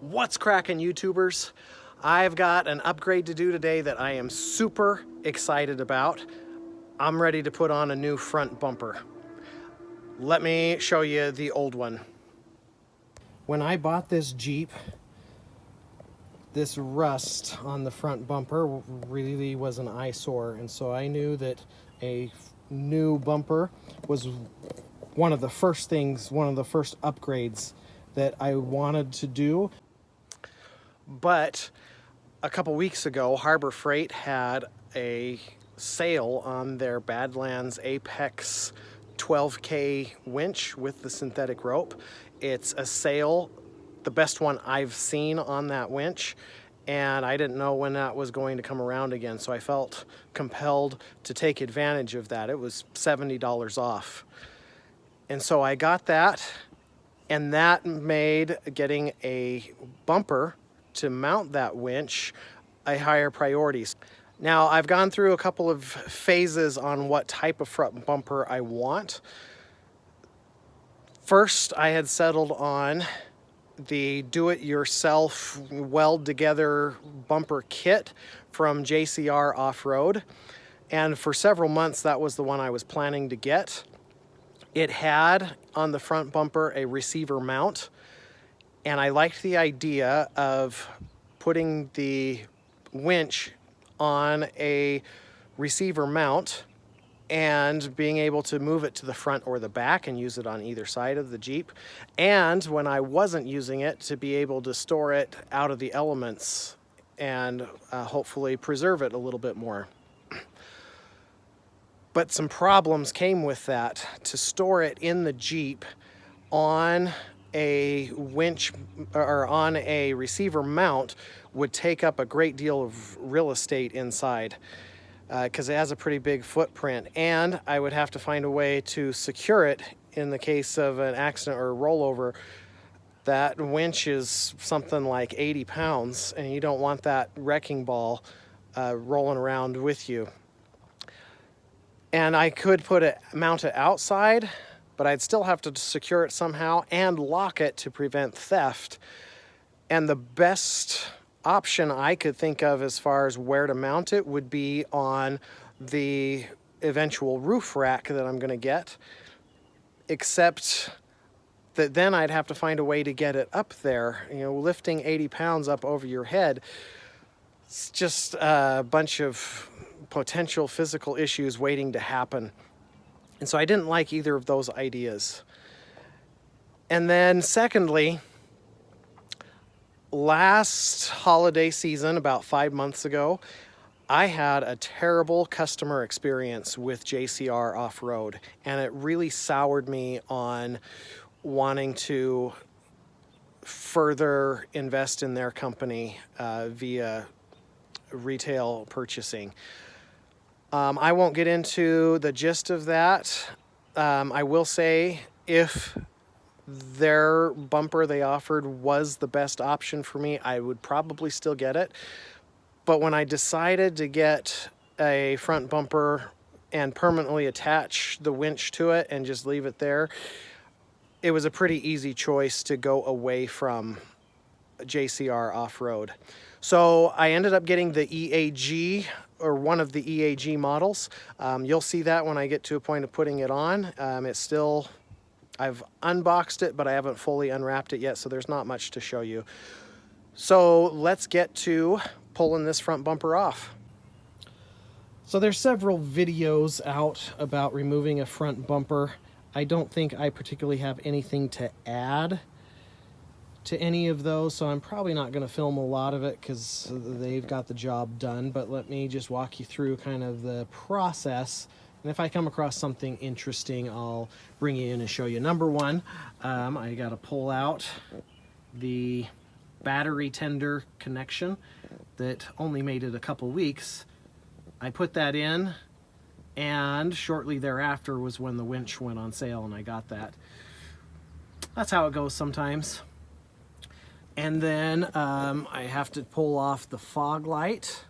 What's cracking, YouTubers? I've got an upgrade to do today that I am super excited about. I'm ready to put on a new front bumper. Let me show you the old one. When I bought this Jeep, this rust on the front bumper really was an eyesore, and so I knew that a new bumper was one of the first upgrades that I wanted to do. But a couple weeks ago, Harbor Freight had a sale on their Badlands Apex 12K winch with the synthetic rope. It's a sale, the best one I've seen on that winch, and I didn't know when that was going to come around again, so I felt compelled to take advantage of that. It was $70 off. And so I got that, and that made getting a bumper to mount that winch a higher priority. Now, I've gone through a couple of phases on what type of front bumper I want. First, I had settled on the do-it-yourself weld-together bumper kit from JCR Off-Road, and for several months that was the one I was planning to get. It had on the front bumper a receiver mount, and I liked the idea of putting the winch on a receiver mount and being able to move it to the front or the back and use it on either side of the Jeep. And when I wasn't using it, to be able to store it out of the elements and hopefully preserve it a little bit more. But some problems came with that. To store it in the Jeep on a winch or on a receiver mount would take up a great deal of real estate inside because it has a pretty big footprint, and I would have to find a way to secure it in the case of an accident or a rollover. That winch is something like 80 pounds, and you don't want that wrecking ball rolling around with you. And I could mount it outside, but I'd still have to secure it somehow and lock it to prevent theft. And the best option I could think of as far as where to mount it would be on the eventual roof rack that I'm going to get, except that then I'd have to find a way to get it up there. You know, lifting 80 pounds up over your head, it's just a bunch of potential physical issues waiting to happen. And so I didn't like either of those ideas. And then secondly, last holiday season, about 5 months ago, I had a terrible customer experience with JCR Off-Road, and it really soured me on wanting to further invest in their company via retail purchasing. I won't get into the gist of that. I will say if their bumper they offered was the best option for me, I would probably still get it. But when I decided to get a front bumper and permanently attach the winch to it and just leave it there, it was a pretty easy choice to go away from JCR Off-Road. So I ended up getting the EAG, or one of the EAG models. You'll see that when I get to a point of putting it on. I've unboxed it, but I haven't fully unwrapped it yet, so there's not much to show you. So let's get to pulling this front bumper off. So there's several videos out about removing a front bumper. I don't think I particularly have anything to add to any of those, so I'm probably not going to film a lot of it because they've got the job done, but let me just walk you through kind of the process, and if I come across something interesting, I'll bring you in and show you. Number one, I got to pull out the battery tender connection that only made it a couple weeks. I put that in, and shortly thereafter was when the winch went on sale, and I got that. That's how it goes sometimes. And then I have to pull off the fog light.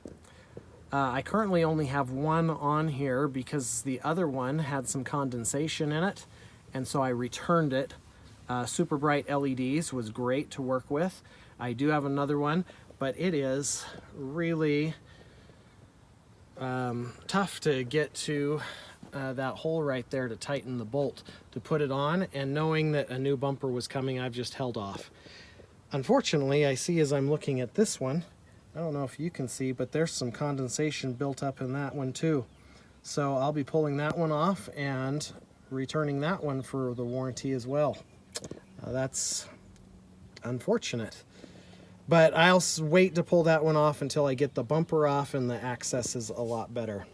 I currently only have one on here because the other one had some condensation in it, and so I returned it. Super bright LEDs was great to work with. I do have another one, but it is really tough to get to that hole right there to tighten the bolt to put it on, and knowing that a new bumper was coming, I've just held off. Unfortunately, I see as I'm looking at this one, I don't know if you can see, but there's some condensation built up in that one too. So I'll be pulling that one off and returning that one for the warranty as well. That's unfortunate. But I'll wait to pull that one off until I get the bumper off and the access is a lot better.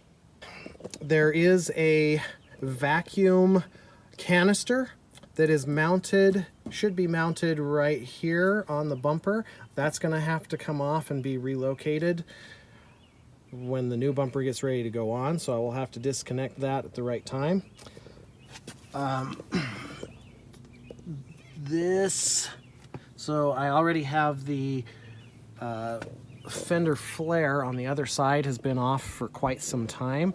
There is a vacuum canister that is mounted, should be mounted right here on the bumper. That's gonna have to come off and be relocated when the new bumper gets ready to go on, so I will have to disconnect that at the right time. So I already have the fender flare on the other side, has been off for quite some time.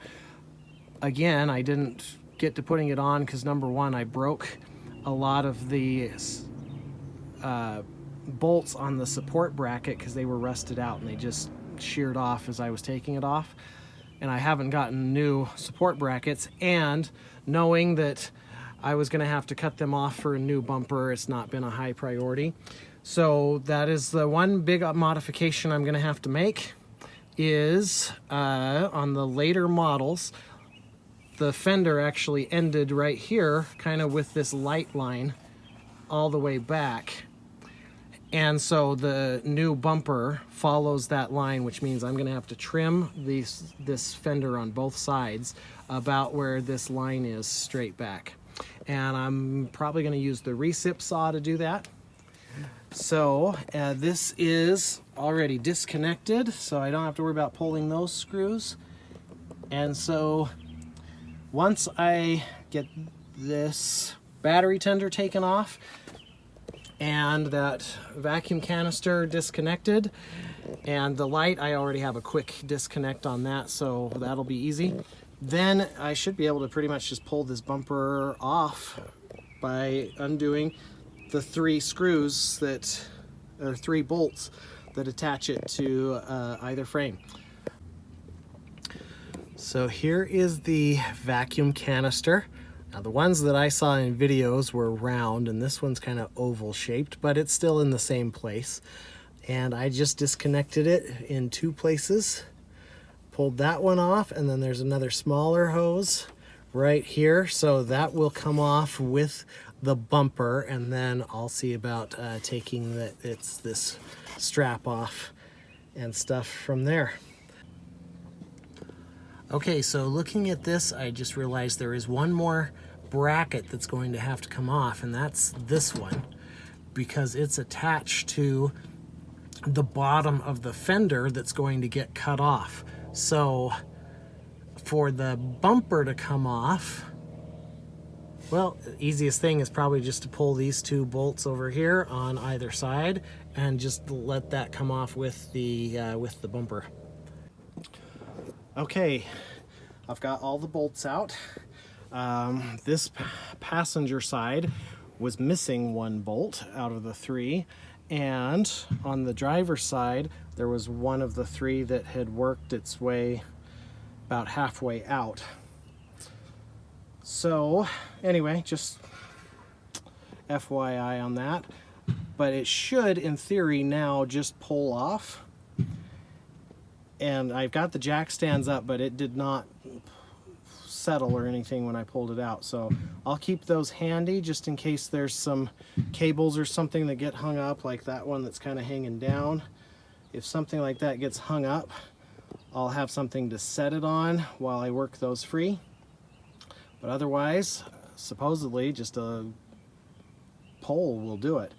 Again, I didn't get to putting it on because number one, I broke a lot of the bolts on the support bracket because they were rusted out and they just sheared off as I was taking it off. And I haven't gotten new support brackets, and knowing that I was going to have to cut them off for a new bumper, it's not been a high priority. So that is the one big modification I'm going to have to make, is on the later models, the fender actually ended right here, kind of with this light line all the way back. And so the new bumper follows that line, which means I'm gonna have to trim this fender on both sides about where this line is straight back. And I'm probably gonna use the recip saw to do that. So this is already disconnected, so I don't have to worry about pulling those screws. And so once I get this battery tender taken off and that vacuum canister disconnected, and the light, I already have a quick disconnect on that, so that'll be easy. Then I should be able to pretty much just pull this bumper off by undoing the 3 screws that, or 3 bolts that attach it to either frame. So here is the vacuum canister. Now the ones that I saw in videos were round, and this one's kind of oval shaped, but it's still in the same place. And I just disconnected it in 2 places, pulled that one off, and then there's another smaller hose right here. So that will come off with the bumper, and then I'll see about taking this strap off and stuff from there. Okay, so looking at this, I just realized there is one more bracket that's going to have to come off, and that's this one, because it's attached to the bottom of the fender that's going to get cut off. So for the bumper to come off, well, the easiest thing is probably just to pull these 2 bolts over here on either side and just let that come off with the bumper. Okay, I've got all the bolts out. This passenger side was missing 1 bolt out of the 3, and on the driver's side there was one of the 3 that had worked its way about halfway out. So anyway, just FYI on that, but it should in theory now just pull off. And I've got the jack stands up, but it did not settle or anything when I pulled it out. So I'll keep those handy just in case there's some cables or something that get hung up, like that one that's kind of hanging down. If something like that gets hung up, I'll have something to set it on while I work those free. But otherwise, supposedly just a pole will do it.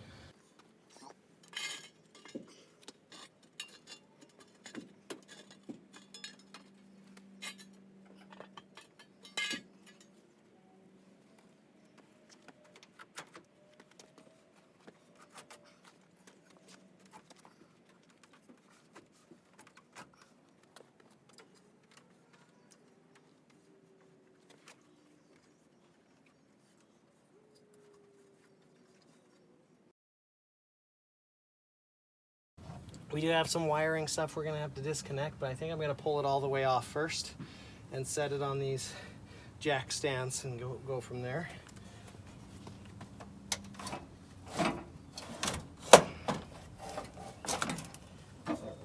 We do have some wiring stuff we're gonna have to disconnect, but I think I'm gonna pull it all the way off first and set it on these jack stands and go from there.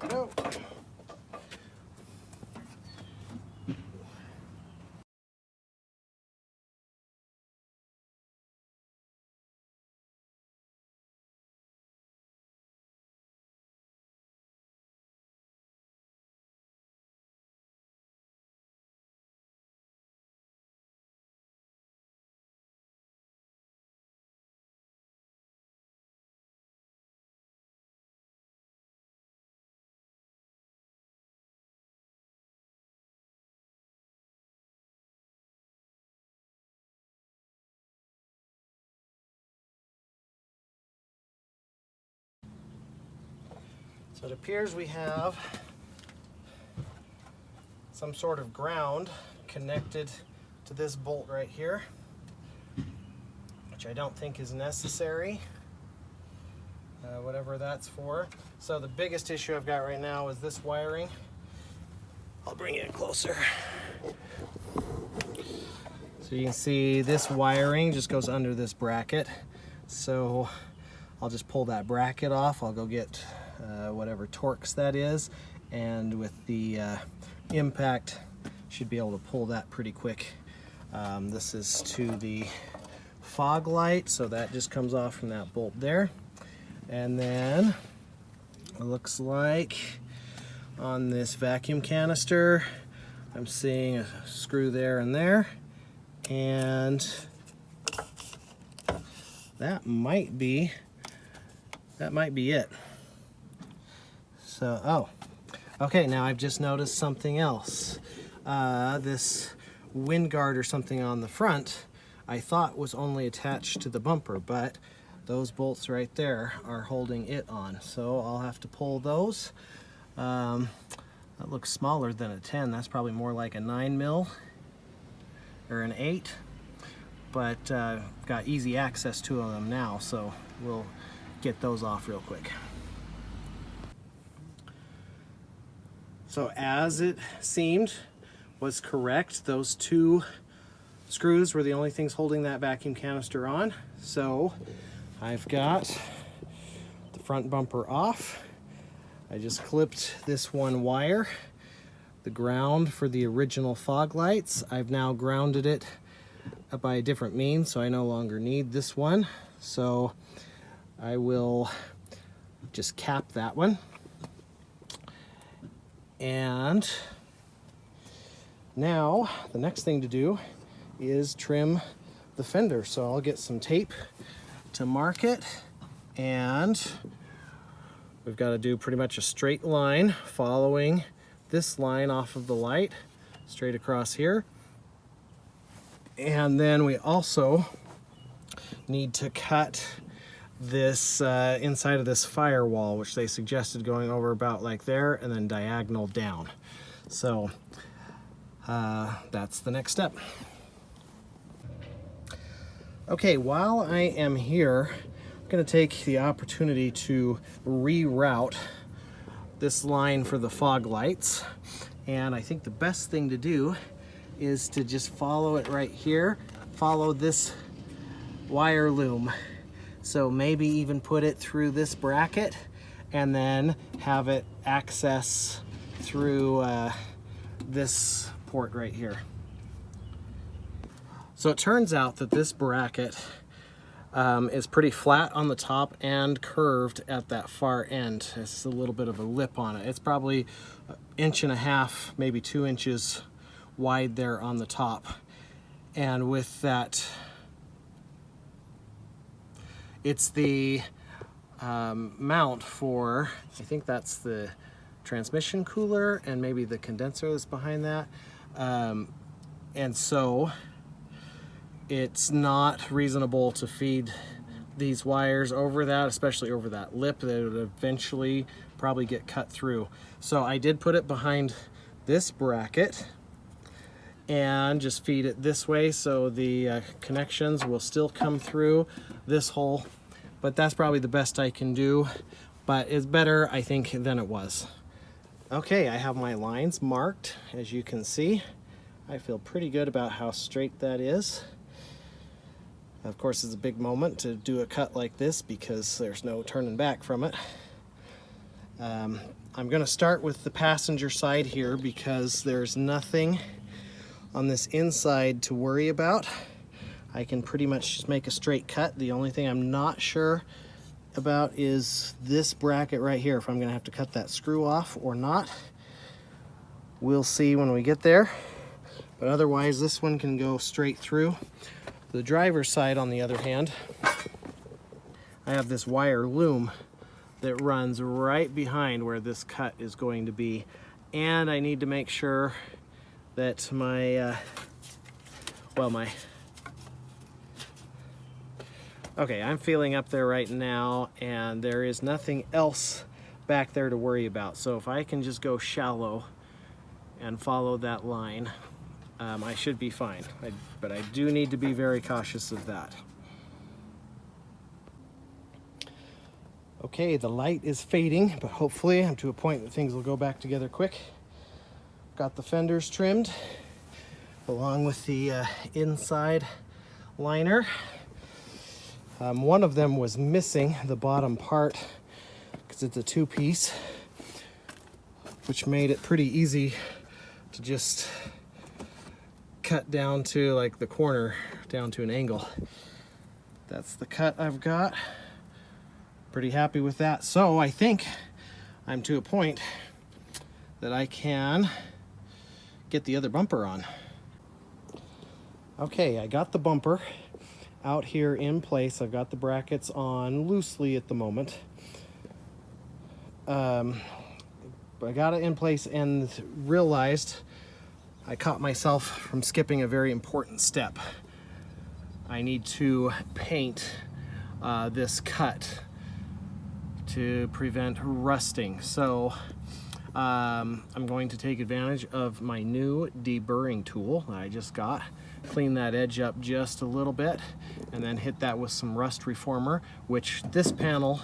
There we go. So it appears we have some sort of ground connected to this bolt right here, which I don't think is necessary, whatever that's for. So the biggest issue I've got right now is this wiring. I'll bring it closer. So you can see this wiring just goes under this bracket. So I'll just pull that bracket off. I'll go get whatever Torx that is, and with the impact should be able to pull that pretty quick. This is to the fog light, so that just comes off from that bolt there. And then it looks like on this vacuum canister I'm seeing a screw there and there, and that might be it. So, oh, okay, now I've just noticed something else. This wind guard or something on the front I thought was only attached to the bumper, but those bolts right there are holding it on. So I'll have to pull those. That looks smaller than a 10. That's probably more like a 9 mil or an 8. But got easy access to them now, so we'll get those off real quick. So as it seemed was correct, those two screws were the only things holding that vacuum canister on. So I've got the front bumper off. I just clipped this one wire, the ground for the original fog lights. I've now grounded it by a different means, so I no longer need this one. So I will just cap that one. And now the next thing to do is trim the fender. So I'll get some tape to mark it, and we've got to do pretty much a straight line following this line off of the light straight across here. And then we also need to cut this inside of this firewall, which they suggested going over about like there and then diagonal down. So that's the next step. Okay, while I am here, I'm going to take the opportunity to reroute this line for the fog lights. And I think the best thing to do is to just follow it right here, follow this wire loom. So maybe even put it through this bracket and then have it access through this port right here. So it turns out that this bracket is pretty flat on the top and curved at that far end. It's a little bit of a lip on it. It's probably 1.5 inches, maybe 2 inches wide there on the top. And with that, it's the mount for, I think that's the transmission cooler and maybe the condenser that's behind that. And so it's not reasonable to feed these wires over that, especially over that lip that would eventually probably get cut through. So I did put it behind this bracket and just feed it this way, so the connections will still come through this hole, but that's probably the best I can do but it's better, I think, than it was. Okay, I have my lines marked, as you can see. I feel pretty good about how straight that is. Of course, it's a big moment to do a cut like this because there's no turning back from it. I'm going to start with the passenger side here because there's nothing on this inside to worry about. I can pretty much just make a straight cut. The only thing I'm not sure about is this bracket right here, if I'm going to have to cut that screw off or not. We'll see when we get there. But otherwise, this one can go straight through. The driver's side, on the other hand, I have this wire loom that runs right behind where this cut is going to be. And I need to make sure that okay, I'm feeling up there right now, and there is nothing else back there to worry about. So if I can just go shallow and follow that line, I should be fine. But I do need to be very cautious of that. Okay, the light is fading, but hopefully I'm to a point that things will go back together quick. Got the fenders trimmed along with the inside liner. One of them was missing the bottom part because it's a two-piece, which made it pretty easy to just cut down to like the corner, down to an angle. That's the cut I've got. Pretty happy with that. So I think I'm to a point that I can get the other bumper on. Okay, I got the bumper out here in place. I've got the brackets on loosely at the moment. I got it in place and realized I caught myself from skipping a very important step. I need to paint this cut to prevent rusting. So I'm going to take advantage of my new deburring tool that I just got, clean that edge up just a little bit, and then hit that with some rust reformer, which this panel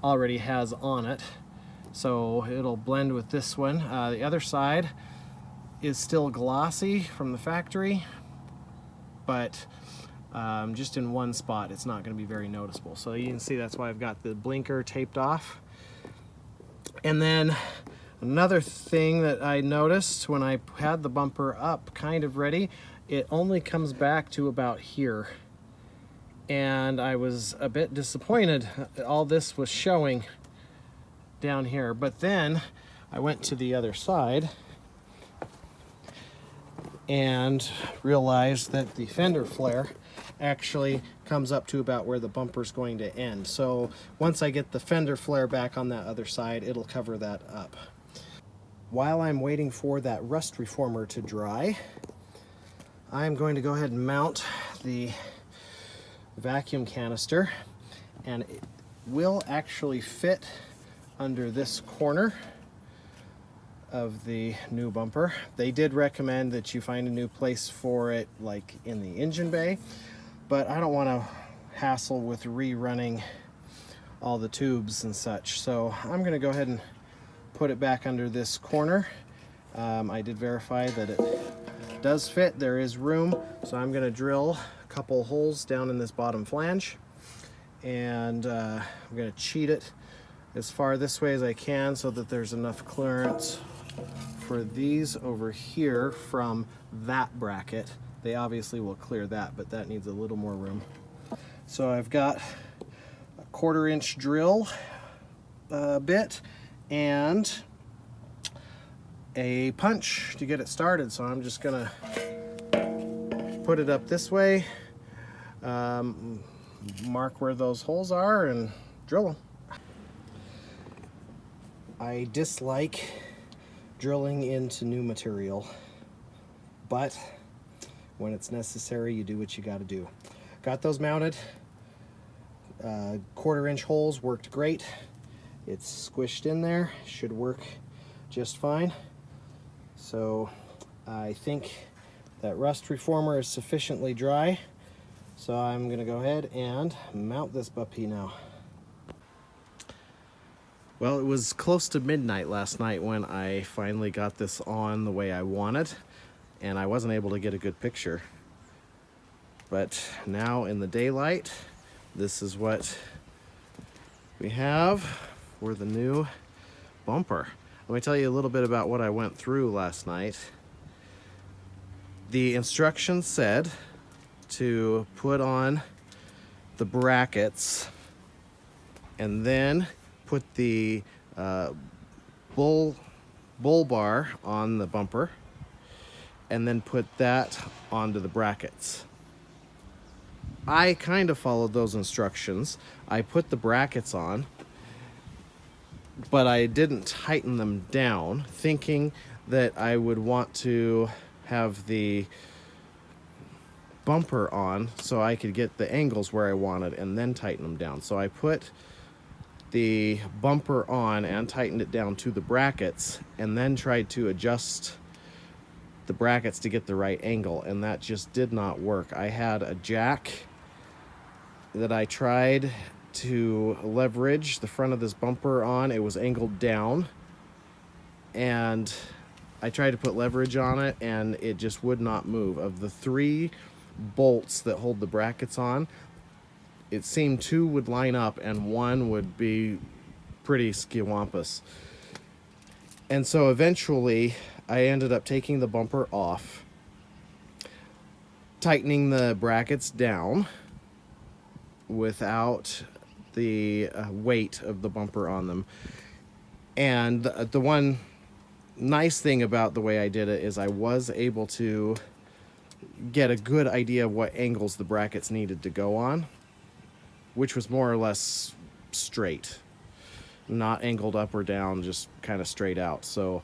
already has on it. So it'll blend with this one. The other side is still glossy from the factory, but just in one spot it's not going to be very noticeable. So you can see that's why I've got the blinker taped off. And then another thing that I noticed when I had the bumper up kind of ready, it only comes back to about here. And I was a bit disappointed. All this was showing down here. But then I went to the other side and realized that the fender flare actually comes up to about where the bumper's going to end. So once I get the fender flare back on that other side, it'll cover that up. While I'm waiting for that rust reformer to dry, I'm going to go ahead and mount the vacuum canister, and it will actually fit under this corner of the new bumper. They did recommend that you find a new place for it, like in the engine bay, but I don't want to hassle with rerunning all the tubes and such. So I'm going to go ahead and put it back under this corner. I did verify that it does fit. There is room, so I'm going to drill a couple holes down in this bottom flange, and I'm going to cheat it as far this way as I can so that there's enough clearance for these over here from that bracket. They obviously will clear that, but that needs a little more room. So I've got a 1/4 inch drill bit and a punch to get it started. So I'm just gonna put it up this way, mark where those holes are, and drill them. I dislike drilling into new material, but when it's necessary, you do what you got to do. Got those mounted. 1/4 inch holes worked great. It's squished in there, should work just fine. So I think that rust reformer is sufficiently dry, so I'm going to go ahead and mount this puppy now. Well, it was close to midnight last night when I finally got this on the way I wanted, and I wasn't able to get a good picture. But now in the daylight, this is what we have for the new bumper. Let me tell you a little bit about what I went through last night. The instructions said to put on the brackets and then put the bull bar on the bumper and then put that onto the brackets. I kind of followed those instructions. I put the brackets on, but I didn't tighten them down, thinking that I would want to have the bumper on so I could get the angles where I wanted and then tighten them down. So I put the bumper on and tightened it down to the brackets and then tried to adjust the brackets to get the right angle, and that just did not work. I had a jack that I tried to leverage the front of this bumper on. It was angled down, and I tried to put leverage on it and it just would not move. Of the 3 bolts that hold the brackets on, it seemed 2 would line up and 1 would be pretty skiwampus. And so eventually I ended up taking the bumper off, tightening the brackets down without the weight of the bumper on them. And the one nice thing about the way I did it is I was able to get a good idea of what angles the brackets needed to go on, which was more or less straight, not angled up or down, just kind of straight out. So,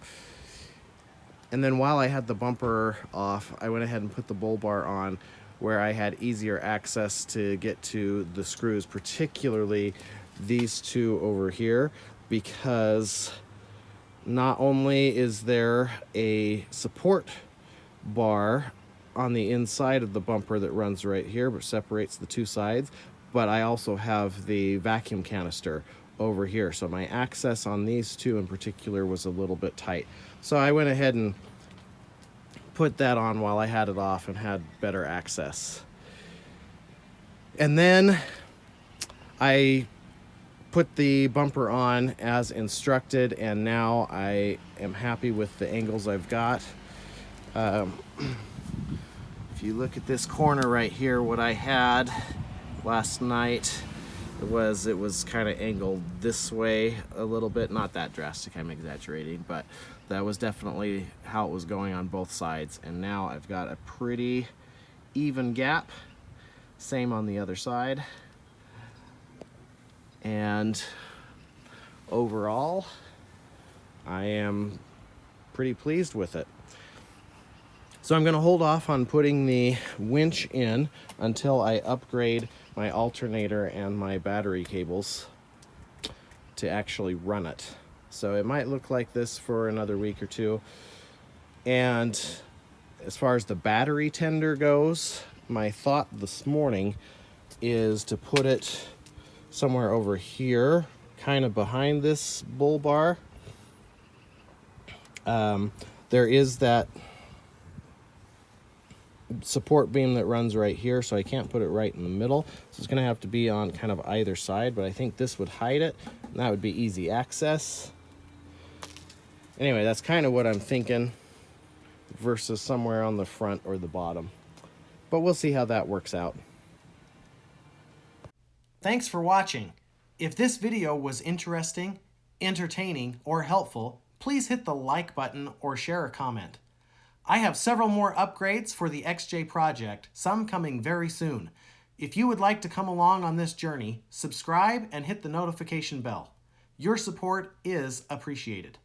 and then while I had the bumper off, I went ahead and put the bull bar on, where I had easier access to get to the screws, particularly these 2 over here, because not only is there a support bar on the inside of the bumper that runs right here but separates the 2 sides, but I also have the vacuum canister over here, so my access on these 2 in particular was a little bit tight. So I went ahead and put that on while I had it off and had better access. And then I put the bumper on as instructed, and now I am happy with the angles I've got. If you look at this corner right here, what I had last night it was kind of angled this way a little bit, not that drastic, I'm exaggerating, but that was definitely how it was going on both sides. And now I've got a pretty even gap, same on the other side, and overall I am pretty pleased with it. So I'm going to hold off on putting the winch in until I upgrade my alternator and my battery cables to actually run it. So it might look like this for another week or 2. And as far as the battery tender goes, my thought this morning is to put it somewhere over here, kind of behind this bull bar. There is that support beam that runs right here, so I can't put it right in the middle, so it's going to have to be on kind of either side, but I think this would hide it, and that would be easy access. Anyway, that's kind of what I'm thinking, versus somewhere on the front or the bottom, but we'll see how that works out. Thanks for watching. If this video was interesting, entertaining, or helpful, please hit the like button or share a comment. I have several more upgrades for the XJ project, some coming very soon. If you would like to come along on this journey, subscribe and hit the notification bell. Your support is appreciated.